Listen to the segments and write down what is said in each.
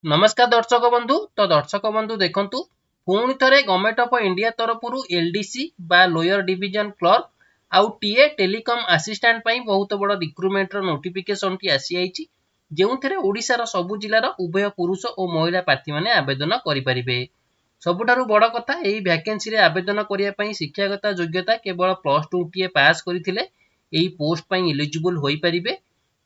नमस्कार दर्शक बंधु देखंतु पुणी थरे गवर्नमेंट ऑफ इंडिया तरफरु एलडीसी बा लोअर डिवीजन क्लर्क आउ टीए टेलीकॉम असिस्टेंट पई बहुत बड़ रिक्रूटमेंट रो नोटिफिकेशन टी आसी आइची जेउथरे ओडिसा रो सब जिल्लार उभय पुरुष और महिला प्रार्थी माने आवेदन करि परिबे। सबुठारु बड़ कथा एही वैकेंसी रे आवेदन करिया पई शिक्षागत योग्यता केवल +2 टीए पास करिथिले एही पोस्ट पई एलिजिबल होई परिबे।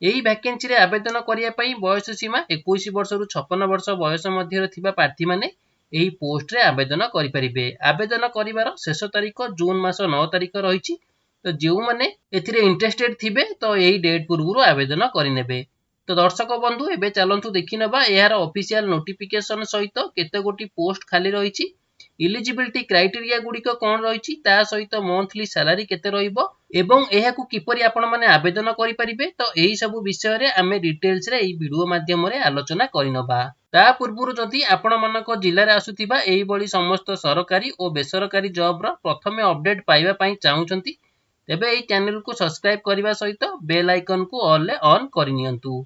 एही वैकेंसी रे आवेदन करिया पई बयस सीमा 21 वर्ष रु 56 वर्ष बयस मध्य थिबा प्रार्थी माने एही पोस्ट रे आवेदन करि परिबे। आवेदन करिवार शेष तारीख जून मास 9 तारीख रहिछि। तो जेउ माने एथिरे इंटरेस्टेड थिबे तो एही डेट पूर्वरु आवेदन करिनेबे। तो दर्शक बंधु एबे चलंतु देखिनबा एहार ऑफिशियल नोटिफिकेशन सहित केते गोटी पोस्ट खाली रहिछि, इलिजिबिलिटी क्राइटेरिया गुड़िक कौन रही सहित मंथली सैलरी केते रहिबो एवं एहाकू किपरि आपण माने आवेदन करि परिबे। तो एही सब विषय रे आमे डिटेल्स रे एही वीडियो माध्यम रे आलोचना करिनबा। ता पूर्वरु जदि आपण मानक जिल्ला रे आसुथिबा एही बळी समस्त सरकारी और बेसरकारी जॉब रो प्रथमे अपडेट पाइबा पई चाहुचंती तेबे एही चैनल को सब्सक्राइब करिवा सहित बेल आइकन को ऑल ले ऑन करिनियंतु।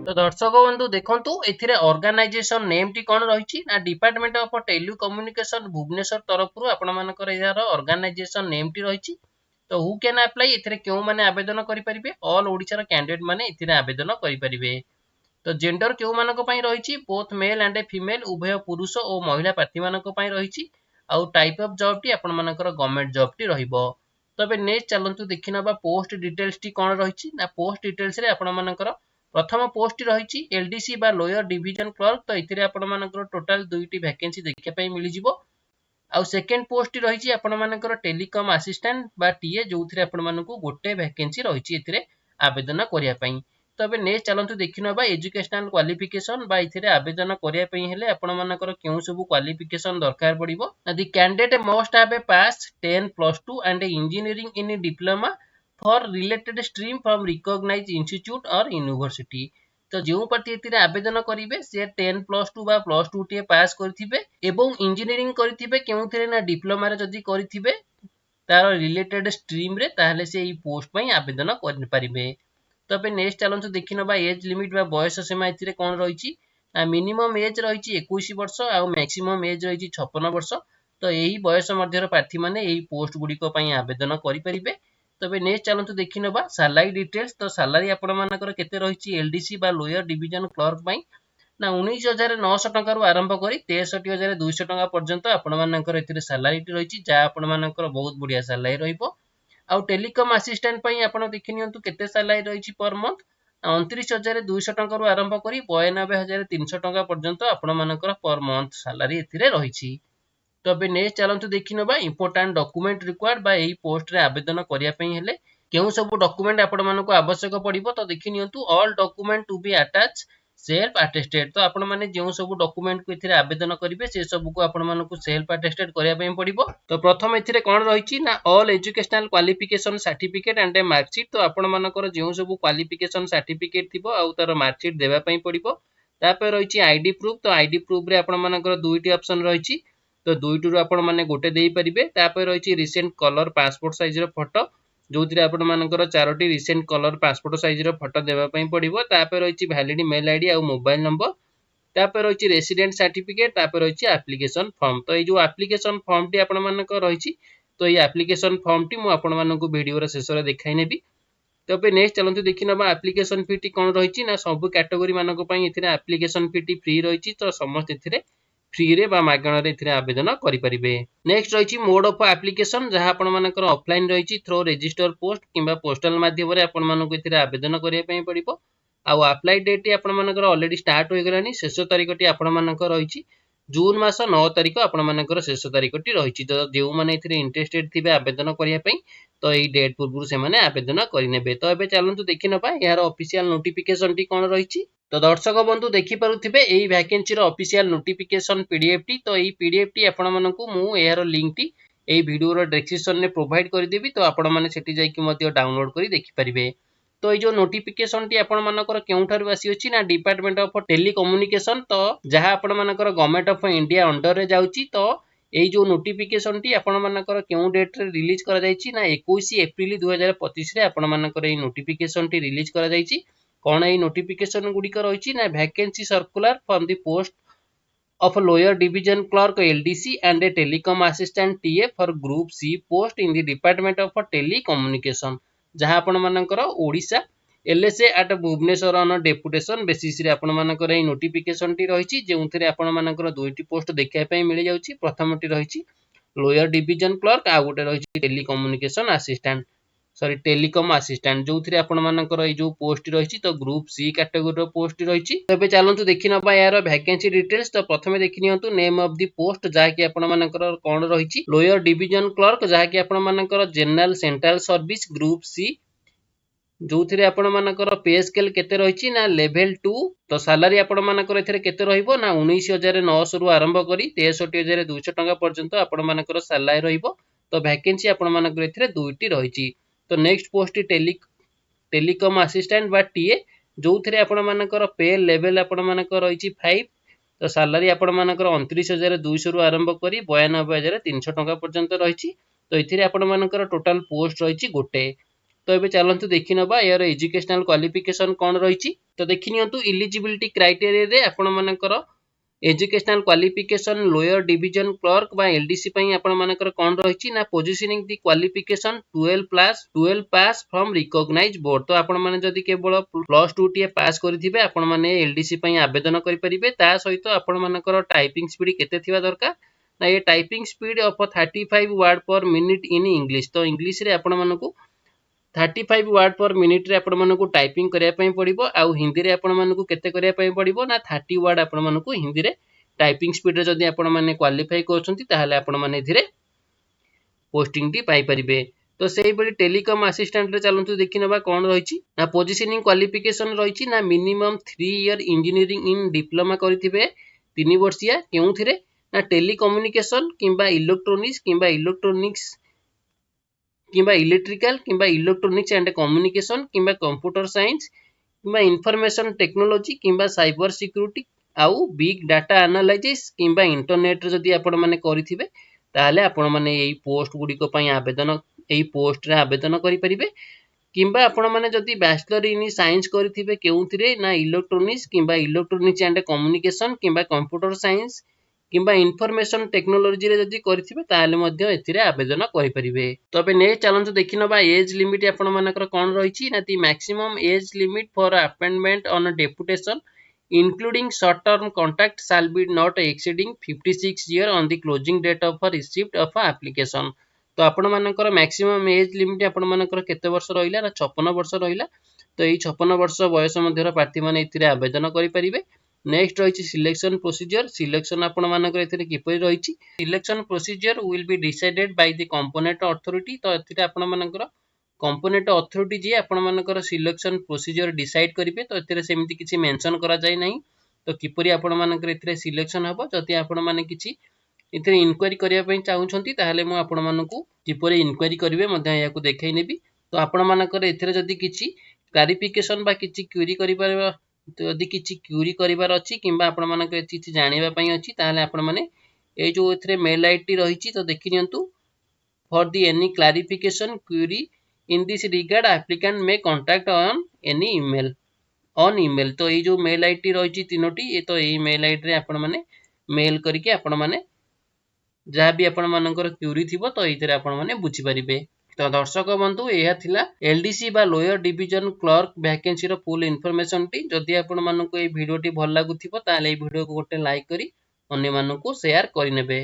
तो दर्शक बंधु देखंतु एथिरे ऑर्गेनाइजेशन नेम टी कोन रहिछि ना डिपार्टमेंट ऑफ टेलीकम्युनिकेशन भुवनेश्वर तरफरु आपण मानकर यार ऑर्गेनाइजेशन नेम टी रहिछि। तो हु कैन अप्लाई एथिरे केउ माने आवेदन करि परिबे, ऑल ओडिसा रा कैंडिडेट माने एथिरे आवेदन करि परिबे। तो जेंडर केउ मानक पई रहिछि बोथ मेल एंड फीमेल उभय पुरुष और महिला प्रार्थी मानक पई रहिछि। आउ टाइप ऑफ जॉब टी आपण मानकर गवर्नमेंट जॉब टी रहिबो। तबे नेक्स्ट चलंतु देखिनबा पोस्ट डिटेल्स टी कोन रहिछि ना पोस्ट डिटेल्स रे आपण मानकर प्रथम पोस्ट रही एलडीसी बा लोअर डिवीजन क्लर्क। तो ये आपण मानकर टोटाल दुईटी वैकेंसी देखिया पई मिली जिवो। आउ सेकेंड पोस्ट रही आपण मानकर टेलीकॉम असिस्टेंट बा टीए जो थरे आपण मानकू गोटे वैकेंसी रही एथिरे आवेदन करिया पई। तबे नेक्स्ट चलंतु देखिनबा एजुकेशनल क्वालिफिकेशन बा इथिरे आवेदन करिया पई हेले आपण मानकर केउ सब क्वालिफिकेशन दरकार पड़िबो। The candidate must have a pass 10+2 and engineering in diploma for related stream from recognised institute or university. तो जो पार्टी एथिरे आवेदन करिवे से 10+2 बा +2 टीए पास करथिबे एवं इंजीनियरिंग करथिबे केउथरे ना डिप्लोमा रे जदी करथिबे तार रिलेटेड स्ट्रीम रे ताहले से ई पोस्ट पई आवेदन कर परिबे। तबे नेक्स्ट चलंतु देखिनबा एज लिमिट बा बयस सीमा एथिरे कोन रहिछि आ मिनिमम एज रहिछि 21 वर्ष आ मैक्सिमम एज रहिछि 56 वर्ष। तो एही बयस मध्यर प्रार्थी माने एही पोस्ट गुडीको पई आवेदन करि परिबे। तबे नेक्स्ट चलंतु देखिनबा सैलरी डिटेल्स। तो सैलरी आपण मानकर केते रहिछि एलडीसी बा लोअर डिवीजन क्लर्क पई ना 19,900 टका रु आरंभ करी 63,200 टका पर्यंत आपण मानकर एथिरे सैलरी रहिछि जा आपण मानकर बहुत बढ़िया सैलरी रहिबो। आउ टेलीकॉम असिस्टेंट पई आपण देखिनियंतु केते सैलरी रहिछि पर मंथ 29,200 टका रु आरंभ करी 92,300 टका पर्यंत आपण मानकर पर मंथ सैलरी एथिरे रहिछि। तबे नेक्स्ट चलंतु देखिनबा इंपोर्टेंट डॉक्यूमेंट रिक्वायर्ड बा एही पोस्ट रे आवेदन करिया पई हेले केउ सब डॉक्यूमेंट आपण मानको आवश्यक पड़िबो। तो देखिनियंतु all document to be attach self attested. तो आपण माने जेउ सब डॉक्यूमेंट को एथिरे आवेदन करिवे से सब को आपण मानको सेल्फ अटेस्टेड करिया पई पड़िबो। तो प्रथम एथिरे कोन रहिछि ना all educational qualification certificate and A marksheet. तो आपण मानकर जेउ सब क्वालिफिकेशन सर्टिफिकेट थिबो आ तार मार्कशीट देबा पई पड़िबो। तापर रहिछि आईडी प्रूफ। तो आईडी प्रूफ रे आपण मानकर दुईटी ऑप्शन रहिछि। तो दुईटू आपण माने गोटे देई परिबे। तापर रहिछि रिसेंट कलर पासपोर्ट साइज रो फोटो जो थिरे आपण मानकर चारोटी रिसेंट कलर पासपोर्ट साइज रो फोटो देबा पई पड़िबो। तापर रहिछि वैलिड मेल आईडी आ मोबाइल नंबर। तापर रहिछि रेसिडेंट सर्टिफिकेट। तापर रहिछि एप्लीकेशन फॉर्म। तो ए जो एप्लीकेशन फॉर्म टी आपण मानकर रहिछि तो ए एप्लीकेशन फॉर्म टी मु आपण मानकू वीडियो रो शेष रे देखाइ नेबी। तबे नेक्स्ट चलंतु देखिनबा एप्लीकेशन फी टी कोन रहिछि ना सब कैटेगरी मानक पई एथिरे एप्लीकेशन फी टी फ्री रहिछि। तो समस्त एथिरे फ्री रे बा मागणा रे एथिरे आवेदन करि परिबे। नेक्स्ट रहिछि मोड ऑफ एप्लीकेशन जहा आपण मानकर ऑफलाइन रहिछि थ्रू रजिस्टर पोस्ट किबा पोस्टल माध्यम रे आपण मानकू एथिरे आवेदन करिया पई पड़िबो। आउ अप्लाई डेट टी आपण मानकर ऑलरेडी स्टार्ट होई गलानी। शेष तारीख टी आपण मानकर रहिछि जून मास 9 तारीख आपण मानकर शेष तारीख टी रहिछि। तो जेउ माने एथिरे इंटरेस्टेड थिबे आवेदन करिया पई तो एही डेट पूर्वरु से माने आवेदन करिनेबे। तो एबे चलंतु देखिनबा यार ऑफिशियल नोटिफिकेशन टी कोन रहिछि। तो दर्शक बंधु देखि पारुथिबे एही वैकेंसी रो ऑफिशियल नोटिफिकेशन पीडीएफ टी। तो एही पीडीएफ टी आपण मानकू मु यार लिंक टी एही वीडियो रो डिस्क्रिप्शन रे प्रोवाइड करि देबी। तो आपण माने सेठी जाई कि मध्य डाउनलोड करि देखि परिबे। तो ये जो नोटिफिकेशन टी आपण मानकर केउठारु आसी अछि ना डिपार्टमेंट ऑफ टेलीकम्युनिकेशन। तो जहा आपण मानकर गवर्नमेंट ऑफ इंडिया अंडर रे जाउची। तो एई जो नोटिफिकेशन टी आपण मानकर केउ डेट रे रिलीज करा जायछि ना 21 एप्रिल 2025 रे आपण मानकर एई नोटिफिकेशन टी रिलीज करा जायछि। कोन एई नोटिफिकेशन गुडी कर रहिछि ना vacancy circular from the post of a lower division clerk LDC and a telecom assistant TA for group C post in the department of telecommunication जहाँ आपण मानकर Odisha LSA at Bhubaneswar on deputation basis रे आपण मानकर ए notification T रहिछि जेउथरे आपण मानकर दुईटी post देखै पई मिलि जाउछि। प्रथमटी रहिछि लोअर डिवीजन क्लर्क आ गोटे रहिछि telecommunication assistant sorry telecom assistant जो थी आपण मानकर ए जो पोस्ट रही तो ग्रुप सी कैटेगोरी पोस्ट रही। तो एबे चलंतु देखि नबा यार वैकेंसी डिटेल्स। तो प्रथमे देखि नियंतु नेम ऑफ द पोस्ट जहा कि आपण मानकर कोन रही लोअर डिवीजन क्लर्क जहा कि आपण मानकर general central service group C जो थी आपण मानकर पे स्केल केते रही ना लेवल 2। तो सैलरी आपण मानकर एथरे केते रहिबो ना 19,900 रु आरंभ करी 63,200 टंका पर्यंत आपण मानकर सैलरी रहिबो। तो वैकेंसी आपण मानकर एथरे दुईटी रही। तो नेक्स्ट पोस्ट टेलीकॉम असिस्टेंट बा टीए जो थे आपण मानकर पे लेवल आपण मानकर रही 5। तो सैलरी आपण मानकर 29,200 रु आरंभ करी 92,300 टंका पर्यंत रही। तो ये आपण मानकर टोटाल पोस्ट रही गोटे। तो ये चलतु देखि नबा यार एजुकेशनल क्वालिफिकेशन कौन रही। तो देखि नियंतु इलिजिबिलिटी क्राइटेरिया रे आपण मानकर educational qualification lower division clerk बा एलडीसी पई आपण मानकर कोन रही ना positioning the qualification 12 pass from recognised board. तो आपण माने जदी केवल +2 टीए पास करथिबे आपण माने एलडीसी पई आवेदन करि परिबे। ता सहित आपण मानकर टाइपिंग स्पीड केते थिबा दरकार ना ये typing speed of 35 word per minute in English. तो इंग्लिश रे आपण मानकू 35 वर्ड पर मिनिट रे आपण मानकू टाइपिंग करिया पई पड़िबो। आउ हिंदी रे आपण मानकू केते करिया पई पड़िबो ना 30 वर्ड आपण मानकू हिंदी रे टाइपिंग स्पीड रे जदी आपण माने क्वालिफाई करछंती ताहाले आपण माने धीरे पोस्टिंग टी पाई परिबे। तो सेही बडी टेलीकॉम असिस्टेंट रे चलंतु देखि नबा कोन रहिछि ना पोजिशनिंग क्वालिफिकेशन रहिछि ना minimum 3 year engineering in diploma करिथिबे 3 वर्षिया केउथिरे ना टेलीकम्युनिकेशन किंबा इलेक्ट्रोनिक्स किंबा इलेक्ट्रिकल किंबा इलेक्ट्रोनिक्स एंड कम्युनिकेशन किंबा कंप्यूटर साइंस किंबा इंफॉर्मेशन टेक्नोलॉजी किंबा साइबर सिक्योरिटी आउ बिग डाटा एनालिसिस किंबा इंटरनेट रे जदी आपण माने करिथिबे ताहाले आपण माने एई पोस्ट गुडी को पई आवेदन एई पोस्ट रे आवेदन करि परिबे। किंबा आपण माने जदी बैचलर इन साइंस करिथिबे केउथिरे ना इलेक्ट्रोनिक्स एंड कम्युनिकेशन किंबा कंप्यूटर साइंस किंबा इनफॉरमेशन टेक्नोलॉजी रे जदी करिथिबे ताहाले मध्ये एथिरे आवेदन करि परिबे। तो बे ने चलंतु देखि नबा एज लिमिट आपण मानकर कोन रहिछि ना ती maximum age limit for appointment on deputation including short term contract shall be not exceeding 56 year on the closing date of receipt of application। तो आपण मानकर मैक्सिमम एज लिमिट आपण मानकर केते वर्ष रहिला ना 56 वर्ष रहिला। तो एई 56 वर्ष बयस मध्यर प्रार्थी माने एथिरे आवेदन करि परिबे। नेक्स्ट रहिछि सिलेक्शन प्रोसीजर। सिलेक्शन आपण मानकर एथिरे किपरि रहिछि selection procedure will be decided by the component authority. तो एथिरे आपण मानकर कंपोनेंट अथॉरिटी जे आपण मानकर सिलेक्शन प्रोसीजर डिसाइड करिवे। तो एथिरे सेमिति किछि मेंशन करा जाय नै। तो किपरि आपण मानकर एथिरे सिलेक्शन हबो जति आपण माने किछि एथिरे इन्क्वायरी करिया पई चाहुछंती ताहाले मु आपण मानकू किपरि इन्क्वायरी करिवे मध्ये याकू देखाइ नेबी। तो आपण मानकर एथिरे जदि किछि क्लैरिफिकेशन बा किछि क्वेरी करिबा जदि किछि क्वेरी करिबार अछि किंबा आपण मानकर किछि जानिबा पई अछि ताहाले आपण माने ए जो एथिरे मेल आईडी रहिछि तो देखि नियंतु for the any clarification query in this regard applicant may contact on any email। तो ये जो मेल आईडी रही तीनोटी ये तो यही मेल आईडी रे आपण माने मेल करके आपण माने जहाँ भी आपण मानकर क्वेरी थिबो तो एथिरे आपण माने बुझी परिबे। तो दर्शक बंधु यह थिला एलडीसी बा लोअर डिवीजन क्लर्क वैकेंसी रो फुल इन्फॉर्मेशन टी। जदि आपण माननको ए वीडियो टी भल लागुथिबो ताले ए वीडियो को गोटे लाइक करी अन्य माननको शेयर करि नेबे।